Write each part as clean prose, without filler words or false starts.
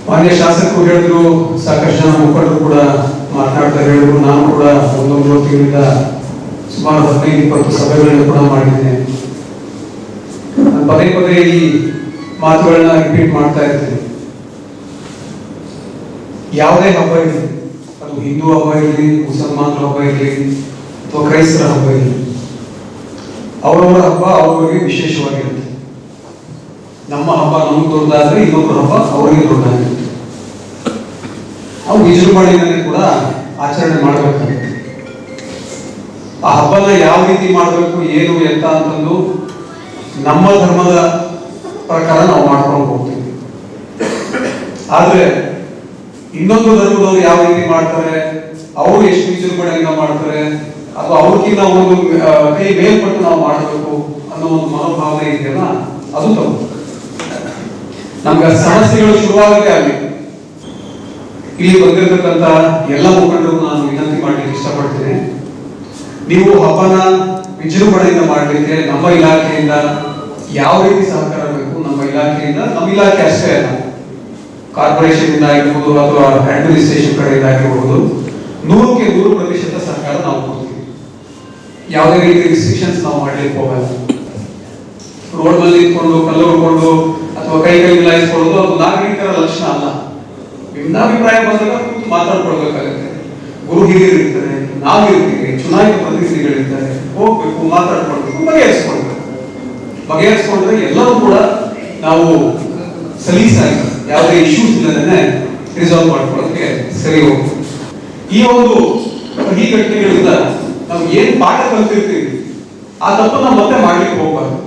ಮಾನ್ಯ ಶಾಸಕರು ಹೇಳಿದ್ರು, ಸಾಕಷ್ಟು ಜನ ಮುಖಂಡರು ಕೂಡ ಮಾತನಾಡ್ತಾ ಹೇಳಿದ್ರು. ನಾನು ಕೂಡ ಒಂದೊಂದು ತಿಂಗಳಿಂದ ಸುಮಾರು 15-20 ಸಭೆಗಳನ್ನು ಕೂಡ ಮಾಡಿದ್ದೇನೆ. ನಾನು ಪದೇ ಪದೇ ಈ ಮಾತುಗಳನ್ನ ರಿಪೀಟ್ ಮಾಡ್ತಾ ಇರ್ತೇನೆ. ಯಾವುದೇ ಹಬ್ಬ ಇರಲಿ, ಅದು ಹಿಂದೂ ಹಬ್ಬ ಇರಲಿ, ಮುಸಲ್ಮಾನರ ಹಬ್ಬ ಇರಲಿ ಅಥವಾ ಕ್ರೈಸ್ತರ ಹಬ್ಬ ಇರಲಿ, ಅವರವರ ಹಬ್ಬ ಅವರವರಿಗೆ ವಿಶೇಷವಾಗಿರುತ್ತೆ. ನಮ್ಮ ಹಬ್ಬ ನಮ್ಗೆ ದೊಡ್ಡದಾದ್ರೆ ಇನ್ನೊಬ್ಬರ ಹಬ್ಬ ಅವರಿಗೆ ದೊಡ್ಡದಾಗಿರುತ್ತೆ. ನಾವು ವಿಜೃಂಭಣೆಯಲ್ಲಿ ಕೂಡ ಆಚರಣೆ ಮಾಡಬೇಕಾಗುತ್ತೆ. ಆ ಹಬ್ಬನ ಯಾವ ರೀತಿ ಮಾಡಬೇಕು, ಏನು ಎಂತ ಅಂತಂದು ನಮ್ಮ ಧರ್ಮದ ಪ್ರಕಾರ ನಾವು ಮಾಡ್ಕೊಂಡು ಹೋಗ್ತೀವಿ. ಆದ್ರೆ ಇನ್ನೊಂದು ಧರ್ಮದವರು ಯಾವ ರೀತಿ ಮಾಡ್ತಾರೆ, ಅವರು ಎಷ್ಟು ವಿಜೃಂಭಣೆಯಿಂದ ಮಾಡ್ತಾರೆ, ಅಥವಾ ಅವ್ರಿಗಿಂತ ಒಂದು ಕೈ ಮೇಲ್ಪಟ್ಟು ನಾವು ಮಾಡಬೇಕು ಅನ್ನೋ ಒಂದು ಮನೋಭಾವನೆ ಇದೆಯಲ್ಲ, ಅದು ತಪ್ಪು. ನಮ್ಗೆ ಸಮಸ್ಯೆಗಳು ಶುರುವಾಗದೇ ಆಗಲಿ. ಇಲ್ಲಿ ಬಂದಿರತಕ್ಕಂತ ಎಲ್ಲ ಮುಖಂಡರು ನಾನು ವಿನಂತಿ ಮಾಡಲಿಕ್ಕೆ ಇಷ್ಟಪಡ್ತೇನೆ. ನೀವು ಹಬ್ಬನ ವಿಜೃಂಭಣೆಯಿಂದ ಮಾಡಲಿಕ್ಕೆ ನಮ್ಮ ಇಲಾಖೆಯಿಂದ ಯಾವ ರೀತಿ ಸಹಕಾರ ಬೇಕು, ನಮ್ಮ ಇಲಾಖೆ ಅಷ್ಟೇ ಅಲ್ಲ, ಕಾರ್ಪೊರೇಷನ್ ಇಂದ ಆಗಿರ್ಬೋದು ಅಥವಾ ಅಡ್ಮಿನಿಸ್ಟ್ರೇಷನ್ ಕಡೆಯಿಂದ ಆಗಿರ್ಬೋದು, 100% ಸಹಕಾರ ನಾವು ಕೊಡ್ತೀವಿ. ಯಾವುದೇ ರೀತಿ ರಿಸ್ಟ್ರಿಕ್ಷನ್ಸ್ ನಾವು ಮಾಡ್ಲಿಕ್ಕೆ ಹೋಗಲ್ಲ. ರೋಡ್ ನಲ್ಲಿ ನಿಂತ್ಕೊಂಡು ಕಲ್ಲು ಹೊಡ್ಕೊಂಡು ಅಥವಾ ಕೈ ಮಿಲಾಯಿಸ್ಕೊಳ್ಳೋದು ಅದು ನಾಗರಿಕರ ಲಕ್ಷಣ ಅಲ್ಲ. ಭಿನ್ನಾಭಿಪ್ರಾಯ ಬಂದಾಗ ಕೂತು ಮಾತಾಡ್ಕೊಳ್ಬೇಕಾಗುತ್ತೆ. ಗುರು ಹಿರಿಯರು ಇರ್ತಾರೆ, ನಾವಿರ್ತೀವಿ, ಚುನಾಯಿತ ಪ್ರತಿನಿಧಿಗಳಿರ್ತಾರೆ, ಹೋಗ್ಬೇಕು, ಮಾತಾಡ್ಕೊಳ್ಬೇಕು, ಬಗೆಹರಿಸ್ಕೊಂಡ್ರೆ ಎಲ್ಲರೂ ಕೂಡ ನಾವು ಸಲೀಸಾಗಿ ಯಾವುದೇ ಇಶ್ಯೂಸ್ ಇಲ್ಲದೇ ರಿಸಾಲ್ವ್ ಮಾಡ್ಕೊಳ್ಳೋದಕ್ಕೆ ಸರಿ ಹೋಗ್ತದೆ. ಈ ಒಂದು ಕಹಿ ಘಟನೆಗಳಿಂದ ನಾವು ಏನ್ ಪಾಠ ಕಲ್ತಿರ್ತೀವಿ ಆ ತಪ್ಪನ್ನ ಮತ್ತೆ ಮಾಡ್ಲಿಕ್ಕೆ ಹೋಗ್ಬಾರ್ದು.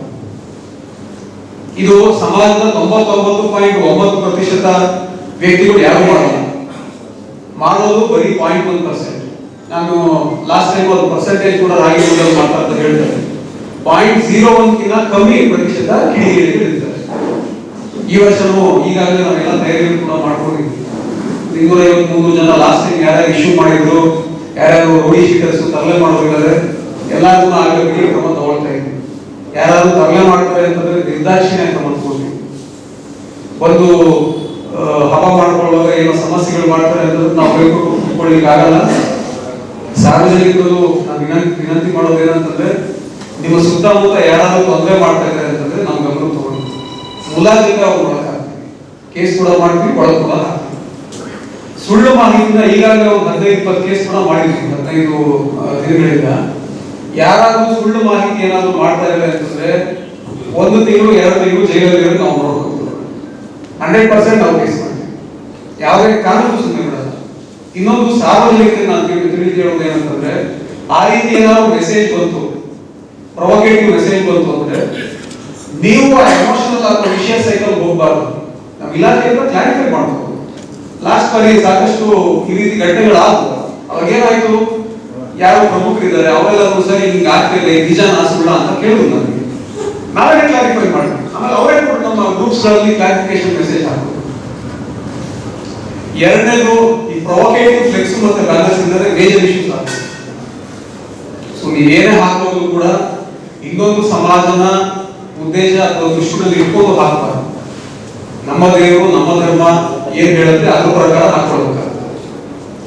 ಇದು ಸಮಾಜದ 99.9% ವ್ಯಕ್ತಿಗಳು ಯಾರು ಮಾಡೋದು ಬರೀ 0.1%. ನಾನು ಲಾಸ್ಟ್ ಟೈಮ್ ಒಂದು ಪರ್ಸೆಂಟೇಜ್ ಕೂಡ ರಾಗಿ ಮಾತಾಡ್ತಾ ಹೇಳ್ತಾರೆ. 0.01 ಕಮ್ಮಿ ಪ್ರತಿಶತ ಕಿಡಿಗೇಡಿಗಳಿರ್ತಾರೆ. ಈ ವರ್ಷನೂ ಈಗಾಗಲೇ ನಾವೆಲ್ಲ ತಯಾರಿ ಕೂಡ ಮಾಡ್ಕೊಂಡಿದ್ವಿ. 253 ಜನ ಲಾಸ್ಟ್ ಟೈಮ್ ಯಾರ್ಯಾರು ಇಶ್ಯೂ ಮಾಡಿದ್ರು, ಯಾರ್ಯಾರು ರೋಡಿ ಶೀಟರ್ಸ್ ತರಲೆ ಮಾಡಬೇಕಾದ್ರೆ ಎಲ್ಲಾರು ಆಗಲೇ ಕ್ರಮ ತಗೊಳ್ತಾ ಇದ್ವಿ. ಯಾರಾದ್ರೂ ತರಲೆ ಮಾಡ್ತಾರೆ ಅಂತಂದ್ರೆ ನಿರ್ದಾಕ್ಷಿಣ್ಯ ಕ್ರಮ ತಗೊಳ್ತೀವಿ. ಒಂದು ಹಬ್ಬ ಮಾಡ್ಕೊಳ್ಳುವಾಗ ಏನೋ ಸಮಸ್ಯೆಗಳು ಮಾಡ್ತಾರೆ ಅಂತಂದ್ರೆ ನಾವು ಕೈಗೊಳ್ಳಿಕ್ಕೆ ಆಗಲ್ಲ. ಸಾರ್ವಜನಿಕರು ನಾವು ವಿನಂತಿ ಮಾಡೋದು ಏನಂತಂದ್ರೆ, ನಿಮ್ಮ ಸುತ್ತಮುತ್ತ ಯಾರಾದ್ರೂ ತೊಂದರೆ ಮಾಡ್ತಾ ಇದ್ದಾರೆ ಅಂತಂದ್ರೆ ನಾವು ಗಮನ ತಗೊಳ್ಳಿ. ಮುಲಾಜಿಂದ ಅವ್ರು ಮಾಡಕ್ ಹಾಕ್ತೀವಿ, ಕೇಸ್ ಕೂಡ ಮಾಡ್ತೀವಿ, ಒಳಗೆ ಕೂಡ ಹಾಕ್ತೀವಿ. ಸುಳ್ಳು ಮಾಹಿತಿಯಿಂದ ಈಗಾಗಲೇ ಒಂದು 15-20 ಕೇಸ್ ಕೂಡ ಮಾಡಿದ್ವಿ 15 ದಿನಗಳಿಂದ. ಯಾರಾದ್ರೂ ಸುಳ್ಳು ಮಾಹಿತಿ ಏನಾದ್ರು ಮಾಡ್ತಾ ಇದ್ದಾರೆ ಅಂತಂದ್ರೆ 1 ತಿಂಗಳು 2 ತಿಂಗಳು ಜೈಲಲ್ಲಿ ನಾವು ನೋಡ್ಕೊತೀವಿ. 100% ನಾವು ಕೇಸ್ ಮಾಡ್ತೀವಿ. ಯಾವುದೇ ಕಾನೂನು ಸುಮ್ಮನೆ ಬಿಡಲ್ಲ. ಇನ್ನೊಂದು ಸಾರ್ವಜನಿಕರಿಗೆ ನಾನು ತಿಳಿದು ಹೇಳೋದು ಏನಂತಂದ್ರೆ, ಆ ರೀತಿ ಏನಾದ್ರು ಮೆಸೇಜ್ ಬಂತು, ಪ್ರೊವೋಕೇಟಿವ್ ಮೆಸೇಜ್ ಬಂತು ಅಂದ್ರೆ ನೀವು ಆ ಎಮೋಷನಲ್ ಅಥವಾ ವಿಷಯ ಸೈಕಲ್ ಹೋಗಬಾರ್ದು. ನಮ್ಮ ಇಲಾಖೆಯಿಂದ ಕ್ಲಾರಿಫೈ ಮಾಡ್ಬೋದು. ಲಾಸ್ಟ್ ಬಾರಿ ಸಾಕಷ್ಟು ಈ ರೀತಿ ಘಟನೆಗಳಾದವು. ಅವಾಗ ಏನಾಯ್ತು, ಯಾರು ಪ್ರಮುಖರಿದ್ದಾರೆ ಅವರೆಲ್ಲರೂ ಸರಿ ಹಿಂಗೆ ಆಗ್ತಿದೆ, ನಿಜನಾ ಸುಳ್ಳ ಅಂತ ಕೇಳಿದ್ರು ನನಗೆ. ನಾವೇ ಕ್ಲಾರಿಫೈ ಮಾಡ್ತೀವಿ. ಆಮೇಲೆ ಅವರೇ ಕೂಡ ನಮ್ಮ ಗ್ರೂಪ್ಸ್ ಗಳಲ್ಲಿ ಕ್ಲಾರಿಫಿಕೇಶನ್ ಮೆಸೇಜ್ ಹಾಕೋದು. ಎರಡನೇದು, ಈ ಪ್ರೊವೋಕೇಟಿವ್ ಫ್ಲೆಕ್ಸ್ ಮತ್ತೆ ಬ್ಯಾನರ್ಸ್ ಇದ್ದರೆ ಮೇಜರ್ ಇಶ್ಯೂಸ್ ಆಗ್ತದೆ. ಸೊ ನೀವೇನೇ ಹಾಕೋದು ಕೂಡ ಇನ್ನೊಂದು ಸಮಾಜನ ಉದ್ದೇಶ ಅಥವಾ ದೃಷ್ಟಿಯಲ್ಲಿ ಇಟ್ಕೊಂಡು ಹಾಕ್ಬಾರ್ದು. ನಮ್ಮ ದೇವರು, ನಮ್ಮ ಧರ್ಮ ಏನ್ ಹೇಳುತ್ತೆ ಅದ್ರ ಪ್ರಕಾರ ಹಾಕೊಳ್ಬೇಕಾಗ್ತದೆ.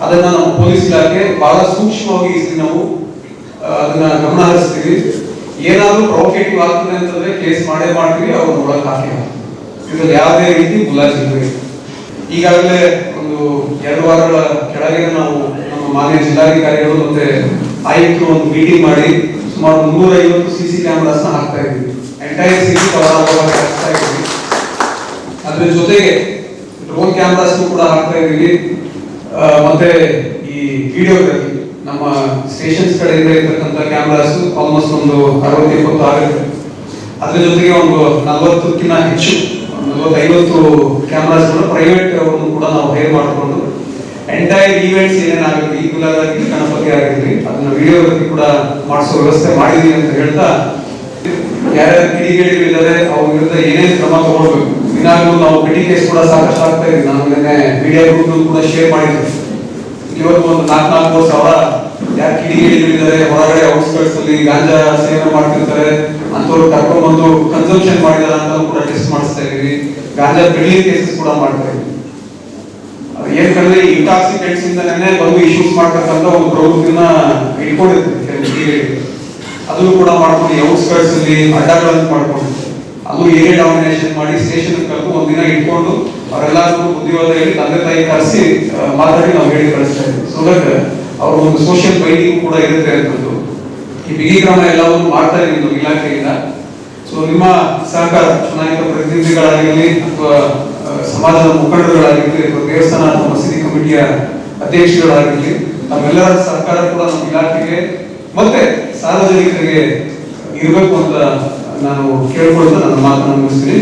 ಅದನ್ನ ನಮ್ಮ ಪೊಲೀಸ್ ಇಲಾಖೆ ಬಹಳ ಸೂಕ್ಷ್ಮವಾಗಿ ನಾವು ಅದನ್ನ ಗಮನ ಹರಿಸ್ತೀವಿ. ಏನಾದ್ರೂ ಪ್ರೊವೋಕೇಟಿವ್ ಆಗ್ತದೆ ಅಂತಂದ್ರೆ ಕೇಸ್ ಮಾಡೇ ಮಾಡ್ತೀವಿ, ಅವ್ರನ್ನ ಒಳಗೆ ಹಾಕಿ. ಇದ್ರಲ್ಲಿ ಯಾವುದೇ ರೀತಿ ಮುಲಾಜಿಲ್ಲ. ಈಗಾಗಲೇ ಒಂದು 2 ವಾರಗಳ ಕೆಳಗೆ ನಾವು ನಮ್ಮ ಮಾನ್ಯ ಜಿಲ್ಲಾಧಿಕಾರಿಗಳು ಮತ್ತೆ ಆಯುಕ್ತರು ಒಂದು ಮೀಟಿಂಗ್ ಮಾಡಿ ಸುಮಾರು 350 CC ಕ್ಯಾಮೆರಾಸ್ ಹಾಕ್ತಾ ಇದ್ವಿ. ಎಂಟೈರ್ ಸಿಟಿ ಹಾಕ್ತಾ ಇದ್ವಿ. ಅದ್ರ ಜೊತೆಗೆ ಡ್ರೋನ್ ಕ್ಯಾಮೆರಾಸ್ ಕೂಡ ಹಾಕ್ತಾ ಇದೀವಿ. ಮತ್ತೆ ಈ ವಿಡಿಯೋಗ್ರಫಿ ನಮ್ಮ ಸ್ಟೇಷನ್ಸ್ ಕಡೆಯಿಂದ ಇರ್ತಕ್ಕಂಥ ಕ್ಯಾಮೆರಾಸ್ ಆಲ್ಮೋಸ್ಟ್ ಒಂದು 60-70 ಆಗುತ್ತೆ. ಅದ್ರ ಜೊತೆಗೆ ಒಂದು 40ಕ್ಕಿಂತ ಹೆಚ್ಚು 40-50 ಕ್ಯಾಮೆರಾಸ್ ಪ್ರೈವೇಟ್ ಅವರನ್ನು ಕೂಡ ನಾವು ಹೈರ್ ಮಾಡಿಕೊಂಡು ಎಂಟೈರ್ ಈವೆಂಟ್ಸ್ ಏನೇನಾಗುತ್ತೆ, ಈ ಕುಲಾಗಿ ಗಣಪತಿ ಆಗಿರ್ಲಿ, ಅದನ್ನ ವಿಡಿಯೋಗ್ರಫಿ ಕೂಡ ಮಾಡಿಸೋ ವ್ಯವಸ್ಥೆ ಮಾಡಿದೀವಿ ಅಂತ ಹೇಳ್ತಾ, ಯಾರ್ಯಾರು ಕಿಡಿಗೇಡಿಗಳಿದ್ದಾರೆ ಅವ್ರ ವಿರುದ್ಧ ಏನೇನು ಕ್ರಮ ತಗೊಳ್ಬೇಕು. ದಿನಾಗಲೂ ನಾವು ಪಿಟಿ ಕೇಸ್ ಕೂಡ ಸಾಕಷ್ಟು ಆಗ್ತಾ ಇದ್ದೀವಿ. ನಾನು ನಿನ್ನೆ ಮೀಡಿಯಾ ಗ್ರೂಪ್ ಕೂಡ ಶೇರ್ ಮಾಡಿದ್ದೆ. ಇವತ್ತು ಒಂದು 4-4 ಸಾವಿರ ಯಾರು ಕಿಡಿಗೇಡಿಗಳಿದ್ದಾರೆ, ಹೊರಗಡೆ ಔಟ್ಸ್ಕರ್ಟ್ಸ್ ಅಲ್ಲಿ ಗಾಂಜಾ ಸೇವನೆ ಮಾಡ್ತಿರ್ತಾರೆ ಅಂತವ್ರು ಕರ್ಕೊಂಡ್ಬಂದು ಕನ್ಸಂಪ್ಷನ್ ಮಾಡಿದಾರ ಅಂತ ಕೂಡ ಟೆಸ್ಟ್ ಮಾಡಿಸ್ತಾ ಇದೀವಿ. ಗಾಂಜಾ ಪೆಡ್ಲಿಂಗ್ ಕೇಸಸ್ ಕೂಡ ಮಾಡ್ತಾ ಇದೀವಿ. ಏನಂದ್ರೆ ಇಂಟಾಕ್ಸಿಕೆಂಟ್ಸ್ ಇಂದನೇ ಬಂದು ಇಶ್ಯೂಸ್ ಮಾಡ್ತಕ್ಕಂಥ ಒಂದು ಪ್ರವೃತ್ತಿನ ಇಟ್ಕೊಂಡಿರ್ತೀವಿ. ಅದನ್ನು ಕೂಡ ಮಾಡ್ಕೊಂಡು ಔಟ್ಸ್ಕರ್ಟ್ಸ್ ಅಲ್ಲಿ ಅಡ್ಡಗಳನ್ನು ಮಾಡ್ಕೊಂಡು ಅದು ಏರಿಯಾ ಡಾಮಿನೇಷನ್ ಮಾಡಿ ಸ್ಟೇಷನ್ ಕರೆದು ಒಂದಿನ ಇಟ್ಕೊಂಡು ಅವರೆಲ್ಲರೂ ಬುದ್ಧಿವಾದ ಹೇಳಿ ತಂದೆ ತಾಯಿ ಕರೆಸಿ ಮಾತಾಡಿ ನಾವು ಹೇಳಿ ಕಳಿಸ್ತಾ ಇದ್ವಿ. ಸೊ ದಟ್ ಅವ್ರ ಒಂದು ಸೋಷಿಯಲ್ ಬೈಂಡಿಂಗ್ ಕೂಡ ಇರುತ್ತೆ ಅಂತದ್ದು. ಈ ಬಿಗಿ ಕ್ರಮ ಎಲ್ಲವನ್ನು ಮಾಡ್ತಾ ಇದ್ದೀವಿ ಇಲಾಖೆಯಿಂದ. ಸೊ ನಿಮ್ಮ ಸಹಕಾರ ಚುನಾಯಿತ ಪ್ರತಿನಿಧಿಗಳಾಗಿರಲಿ ಅಥವಾ ಸಮಾಜದ ಮುಖಂಡರುಗಳಾಗಿರಲಿ ಅಥವಾ ದೇವಸ್ಥಾನ ಅಥವಾ ಮಸೀದಿ ಕಮಿಟಿಯ ಅಧ್ಯಕ್ಷರುಗಳಾಗಿರಲಿ ನಮ್ಮೆಲ್ಲರ ಸಹಕಾರ ಕೂಡ ನಮ್ಮ ಇಲಾಖೆಗೆ ಮತ್ತೆ ಸಾರ್ವಜನಿಕರಿಗೆ ಇರಬೇಕು ಅಂತ ನಾನು ಕೇಳ್ಕೊಳ್ತಾ ನನ್ನ ಮಾತನ್ನು ಮುಗಿಸ್ತೀನಿ.